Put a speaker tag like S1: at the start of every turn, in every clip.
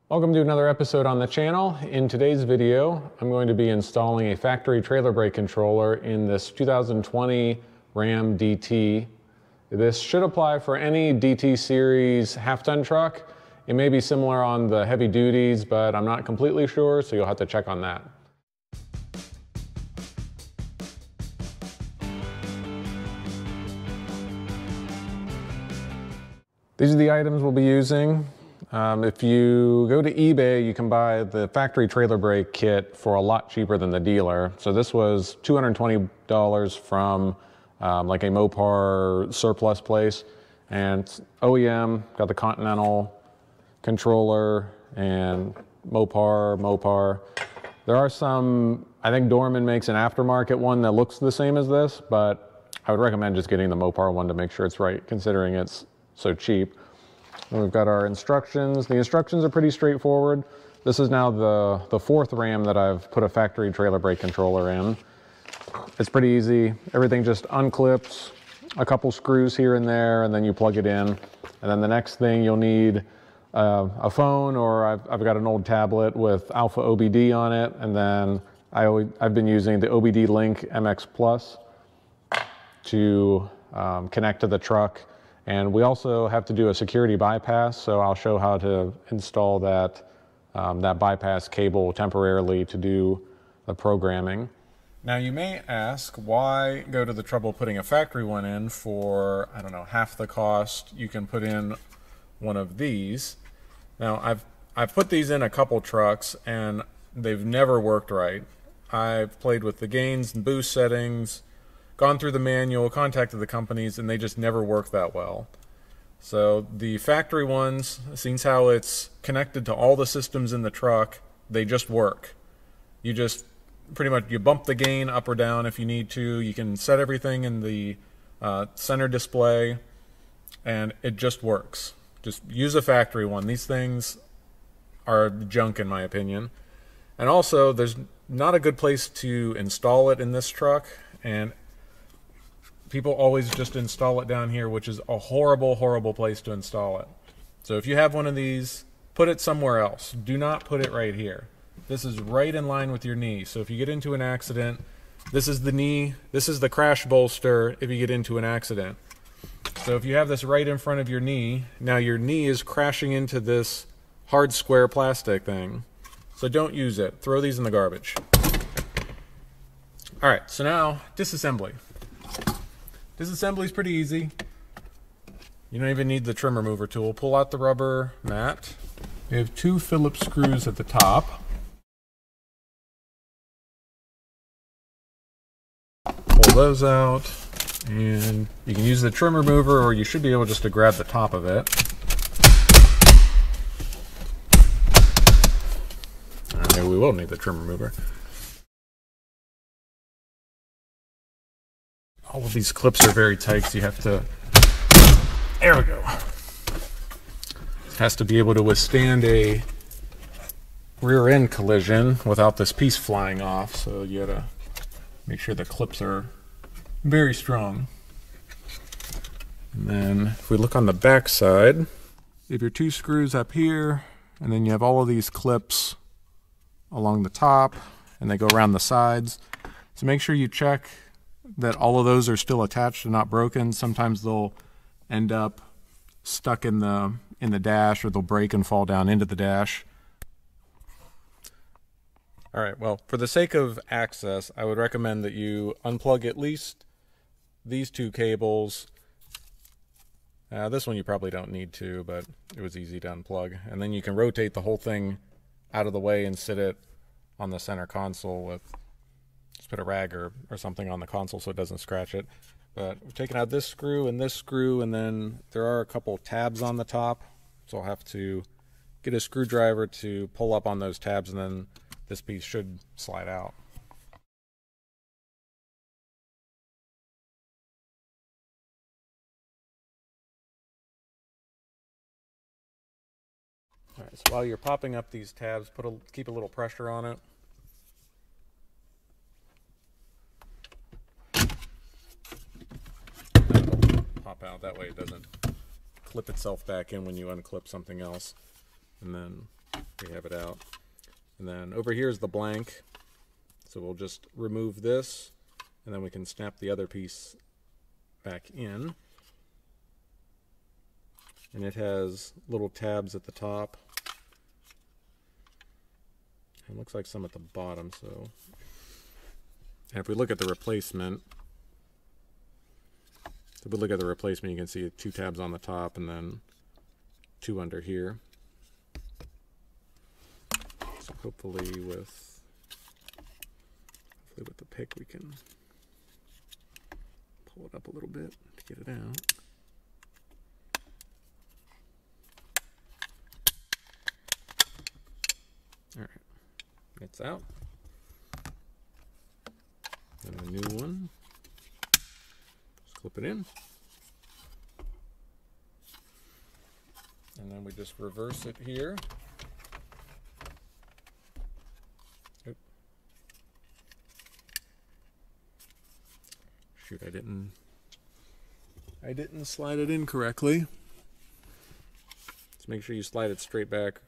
S1: Welcome to another episode on the channel. In today's video, I'm going to be installing a factory trailer brake controller in this 2020 Ram DT. This should apply for any DT series half-ton truck. It may be similar on the heavy duties, but I'm not completely sure, so you'll have to check on that. These are the items we'll be using. If you go to eBay, you can buy the factory trailer brake kit for a lot cheaper than the dealer. So this was $220 from like a Mopar surplus place. And it's OEM, got the Continental controller and Mopar. There are some, I think Dorman makes an aftermarket one that looks the same as this, but I would recommend just getting the Mopar one to make sure it's right, considering it's so cheap. And we've got our instructions. The instructions are pretty straightforward. This is now the fourth Ram that I've put a factory trailer brake controller in. It's pretty easy. Everything just unclips, a couple screws here and there, and then you plug it in. And then the next thing you'll need a phone, or I've got an old tablet with Alpha OBD on it, and then I've been using the OBD Link MX Plus to connect to the truck. And we also have to do a security bypass, so I'll show how to install that bypass cable temporarily to do the programming. Now you may ask, why go to the trouble of putting a factory one in for, I don't know, half the cost you can put in one of these. Now I've put these in a couple trucks and they've never worked right. I've played with the gains and boost settings, gone through the manual, contacted the companies, and they just never work that well. So the factory ones, since how it's connected to all the systems in the truck, they just work. You just pretty much, you bump the gain up or down if you need to. You can set everything in the center display, and it just works. Just use a factory one. These things are junk in my opinion. And also, there's not a good place to install it in this truck, and people always just install it down here, which is a horrible, horrible place to install it. So if you have one of these, put it somewhere else. Do not put it right here. This is right in line with your knee. So if you get into an accident, this is the knee, this is the crash bolster if you get into an accident. So if you have this right in front of your knee, now your knee is crashing into this hard square plastic thing. So don't use it. Throw these in the garbage. All right, so now disassembly. Disassembly is pretty easy. You don't even need the trim remover tool. Pull out the rubber mat. We have two Phillips screws at the top. Pull those out, and you can use the trim remover, or you should be able just to grab the top of it. Maybe we will need the trim remover. All of these clips are very tight, so you have to, there we go. It has to be able to withstand a rear end collision without this piece flying off, so you gotta make sure the clips are very strong. And then if we look on the back side, you have your two screws up here, and then you have all of these clips along the top, and they go around the sides. So make sure you check that all of those are still attached and not broken. Sometimes they'll end up stuck in the dash, or they'll break and fall down into the dash. All right, well, for the sake of access, I would recommend that you unplug at least these two cables. This one you probably don't need to, but it was easy to unplug. And then you can rotate the whole thing out of the way and sit it on the center console with, just put a rag or something on the console so it doesn't scratch it. But we've taken out this screw, and then there are a couple tabs on the top, so I'll have to get a screwdriver to pull up on those tabs, and then this piece should slide out. All right, so while you're popping up these tabs, keep a little pressure on it. Pop out, that way it doesn't clip itself back in when you unclip something else. And then we have it out. And then over here is the blank. So we'll just remove this, and then we can snap the other piece back in. And it has little tabs at the top. It looks like some at the bottom, so. And if we look at the replacement, you can see 2 tabs on the top and then 2 under here. So hopefully with the pick we can pull it up a little bit to get it out. All right, it's out. And the new one, just clip it in. And then we just reverse it here. Oop. Shoot, I didn't slide it in correctly. Just make sure you slide it straight back,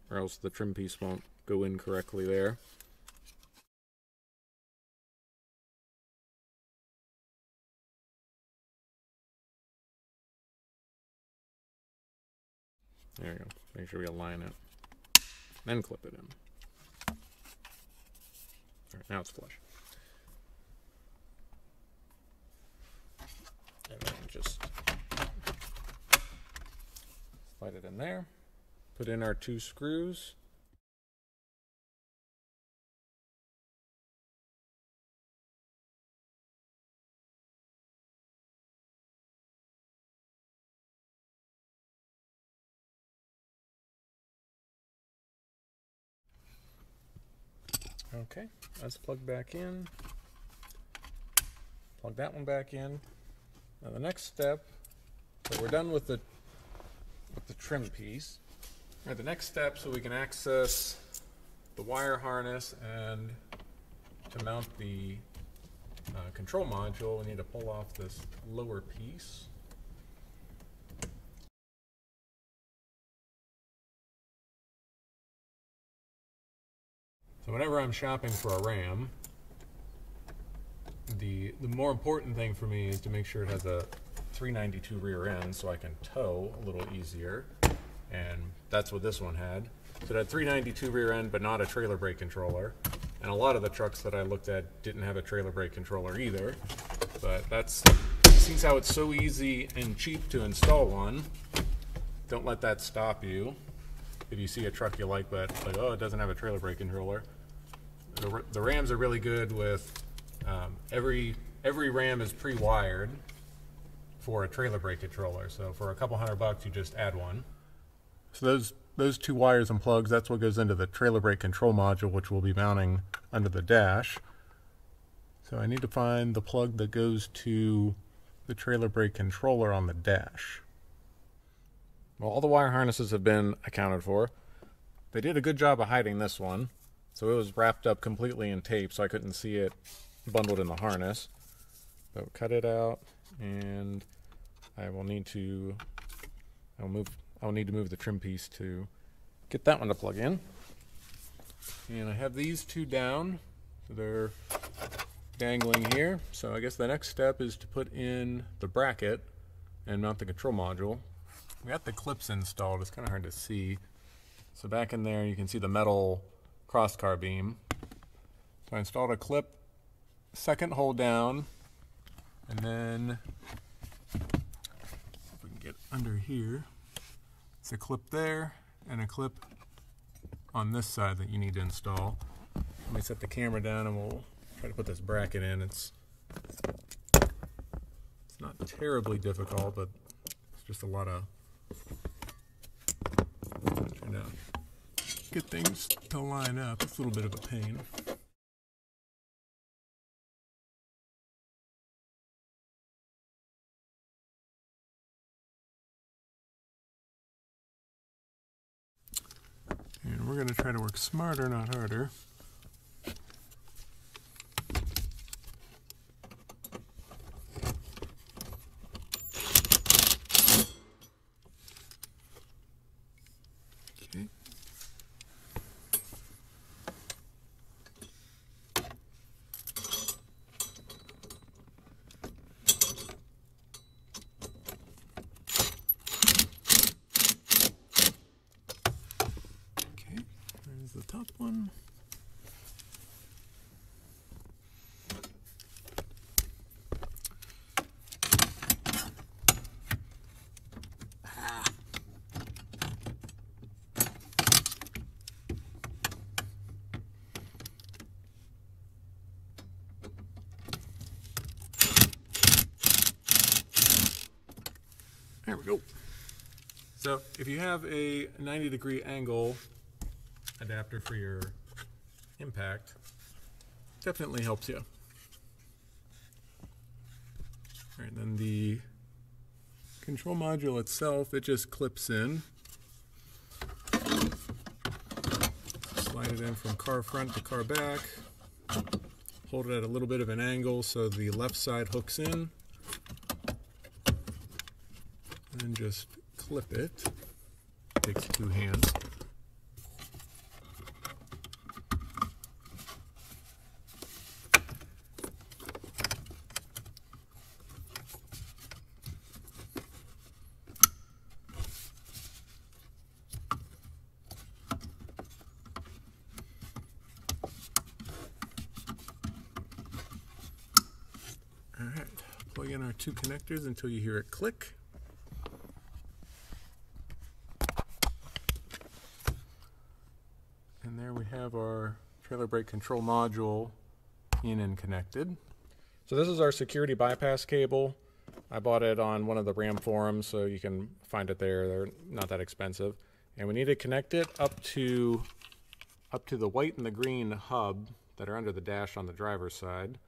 S1: or else the trim piece won't go in correctly there. There you go. Make sure we align it. Then clip it in. Alright, now it's flush. And then just slide it in there. Put in our 2 screws. Okay, that's plugged back in. Plug that one back in. Now the next step, so we're done with the trim piece. All right, the next step, so we can access the wire harness and to mount the control module, we need to pull off this lower piece. So whenever I'm shopping for a RAM, the more important thing for me is to make sure it has a 392 rear end so I can tow a little easier, and that's what this one had. So it had 392 rear end but not a trailer brake controller, and a lot of the trucks that I looked at didn't have a trailer brake controller either, but seems how it's so easy and cheap to install one. Don't let that stop you. If you see a truck you like, but like, oh, it doesn't have a trailer brake controller. The Rams are really good with every Ram is pre-wired for a trailer brake controller. So for a couple $100, you just add one. So those 2 wires and plugs, that's what goes into the trailer brake control module, which we'll be mounting under the dash. So I need to find the plug that goes to the trailer brake controller on the dash. Well, all the wire harnesses have been accounted for. They did a good job of hiding this one. So it was wrapped up completely in tape, so I couldn't see it bundled in the harness. So cut it out, and I'll need to move the trim piece to get that one to plug in. And I have these 2 down, so they're dangling here. So I guess the next step is to put in the bracket and mount the control module. We got the clips installed, it's kind of hard to see. So back in there you can see the metal crosscar beam. So I installed a clip, second hole down, and then if we can get under here, it's a clip there and a clip on this side that you need to install. Let me set the camera down and we'll try to put this bracket in. It's not terribly difficult, but it's just a lot of trying to get things to line up. It's a little bit of a pain. And we're going to try to work smarter, not harder. Okay. the top one. There we go. So if you have a 90-degree angle adapter for your impact, definitely helps you. All right, then the control module itself, it just clips in. Slide it in from car front to car back. Hold it at a little bit of an angle so the left side hooks in. And just clip it. Takes 2 hands. All right, plug in our 2 connectors until you hear it click. And there we have our trailer brake control module in and connected. So this is our security bypass cable. I bought it on one of the Ram forums, so you can find it there. They're not that expensive. And we need to connect it up to the white and the green hub that are under the dash on the driver's side.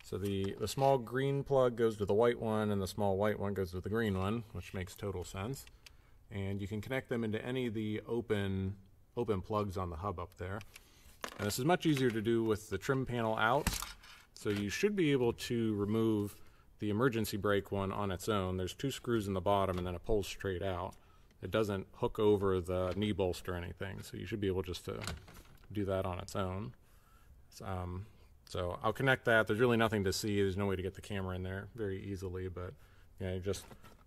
S1: So the small green plug goes to the white one, and the small white one goes to the green one, which makes total sense. And you can connect them into any of the open plugs on the hub up there. And this is much easier to do with the trim panel out. So you should be able to remove the emergency brake one on its own. There's 2 screws in the bottom and then it pulls straight out. It doesn't hook over the knee bolster or anything. So you should be able just to do that on its own. So I'll connect that. There's really nothing to see. There's no way to get the camera in there very easily, but yeah, you just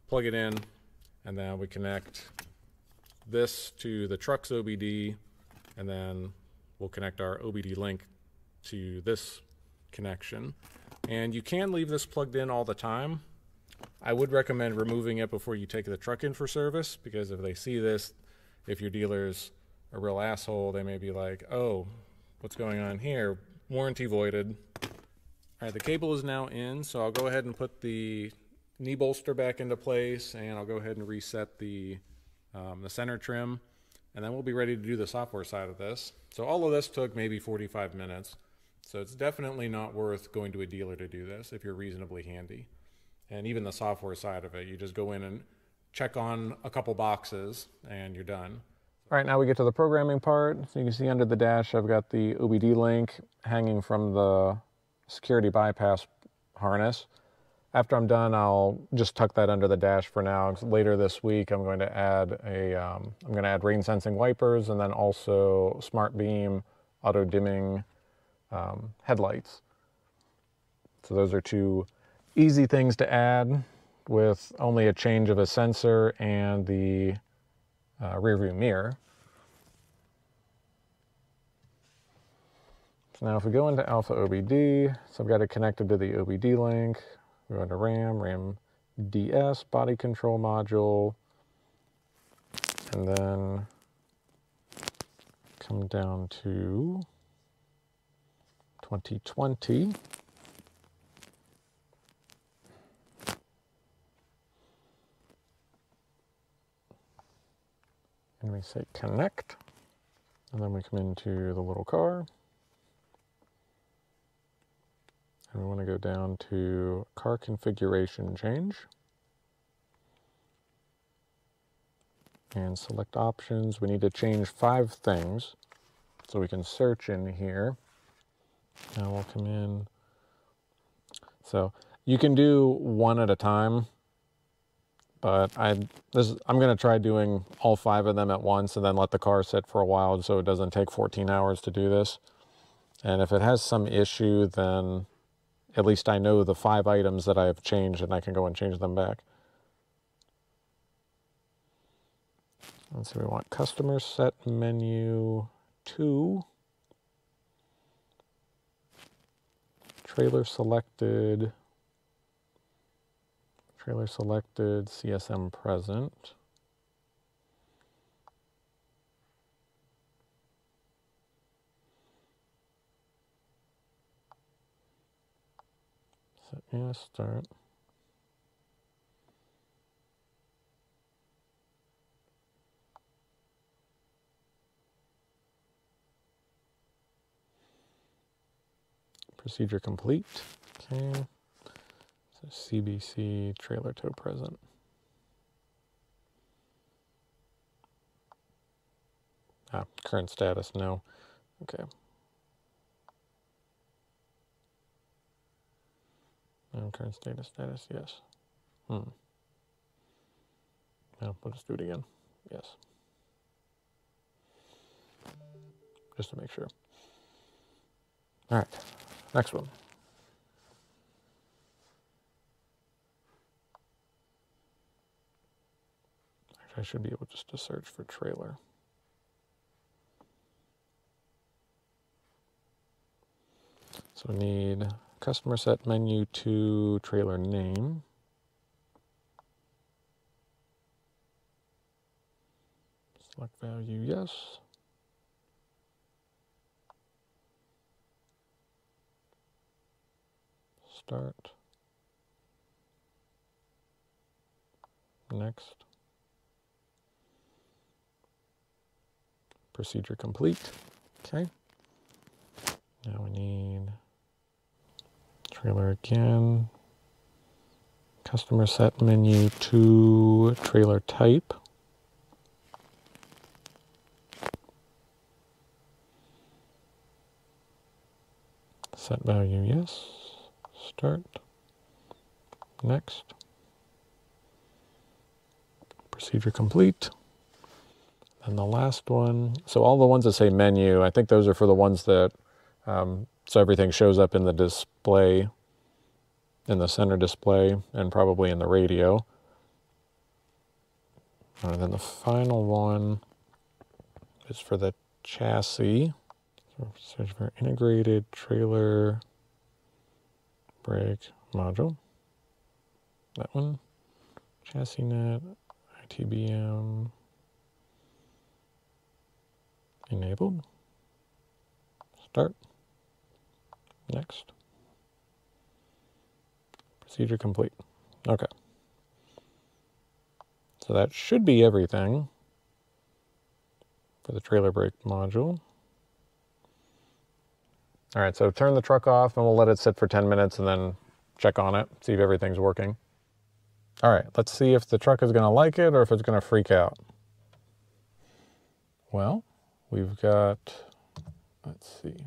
S1: plug it in and then we connect this to the truck's OBD, and then we'll connect our OBD link to this connection. And you can leave this plugged in all the time. I would recommend removing it before you take the truck in for service, because if they see this, if your dealer's a real asshole, they may be like, oh, what's going on here? Warranty voided. All right, the cable is now in, so I'll go ahead and put the knee bolster back into place, and I'll go ahead and reset the center trim, and then we'll be ready to do the software side of this. So all of this took maybe 45 minutes. So it's definitely not worth going to a dealer to do this if you're reasonably handy. And even the software side of it, you just go in and check on a couple boxes and you're done. All right, now we get to the programming part. So you can see under the dash, I've got the OBD link hanging from the security bypass harness. After I'm done, I'll just tuck that under the dash for now. Later this week, I'm going to add rain sensing wipers and then also smart beam auto dimming headlights. So those are 2 easy things to add with only a change of a sensor and the rear view mirror. So now if we go into Alpha OBD, so I've got it connected to the OBD link. We go into RAM DS, body control module, and then come down to 2020. And we say connect, and then we come into the little car. And we want to go down to car configuration change. And select options. We need to change 5 things. So we can search in here. Now we'll come in. So you can do 1 at a time. But I'm going to try doing all 5 of them at once and then let the car sit for a while so it doesn't take 14 hours to do this. And if it has some issue, then at least I know the 5 items that I have changed and I can go and change them back. Let's see, we want customer set menu 2. Trailer selected, CSM present. Set me a start. Procedure complete. Okay. So CBC trailer tow present. Current status, no. Okay. Current status, yes. No, we'll just do it again. Yes. Just to make sure. All right, next one. Actually, I should be able just to search for trailer. So we need customer set menu to trailer name. Select value, yes. Start. Next. Procedure complete. Okay. Now we need trailer again. Customer set menu to trailer type. Set value, yes. Start. Next. Procedure complete. And the last one, so all the ones that say menu, I think those are for the ones that, so everything shows up in the display, in the center display, and probably in the radio. And then the final one is for the chassis. So search for integrated trailer brake module. That one. Chassis net, ITBM. Enabled. Start. Next. Procedure complete. Okay. So that should be everything for the trailer brake module. All right, so turn the truck off and we'll let it sit for 10 minutes and then check on it, see if everything's working. All right, let's see if the truck is gonna like it or if it's gonna freak out. Well, we've got, let's see.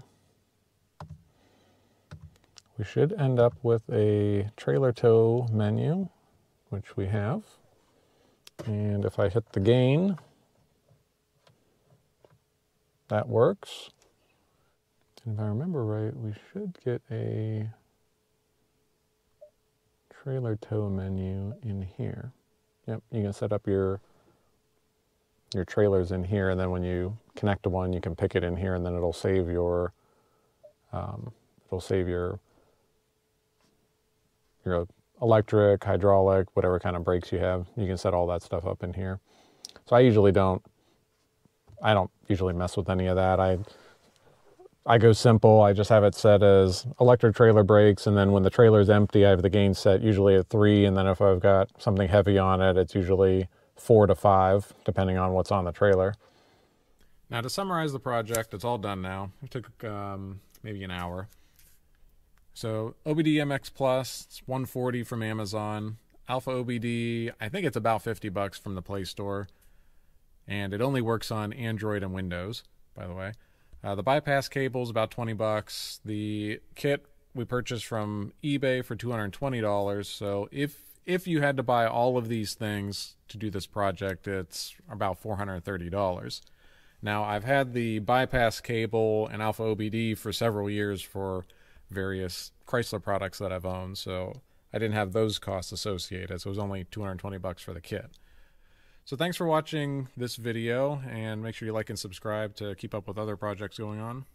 S1: We should end up with a trailer tow menu, which we have. And if I hit the gain, that works. And if I remember right, we should get a trailer tow menu in here. Yep, you can set up your trailers in here, and then when you connect to one, you can pick it in here, and then it'll save your your electric, hydraulic, whatever kind of brakes you have. You can set all that stuff up in here. So I don't usually mess with any of that. I go simple. I just have it set as electric trailer brakes, and then when the trailer is empty, I have the gain set usually at 3, and then if I've got something heavy on it, it's usually 4 to 5, depending on what's on the trailer. Now to summarize the project, it's all done now. It took maybe an hour. So OBD MX Plus, it's $140 from Amazon. Alpha OBD, I think it's about $50 from the Play Store. And it only works on Android and Windows, by the way. The bypass cable is about $20. The kit we purchased from eBay for $220. So if you had to buy all of these things to do this project, it's about $430. Now, I've had the bypass cable and Alpha OBD for several years for various Chrysler products that I've owned, so I didn't have those costs associated, so it was only $220 for the kit. So thanks for watching this video, and make sure you like and subscribe to keep up with other projects going on.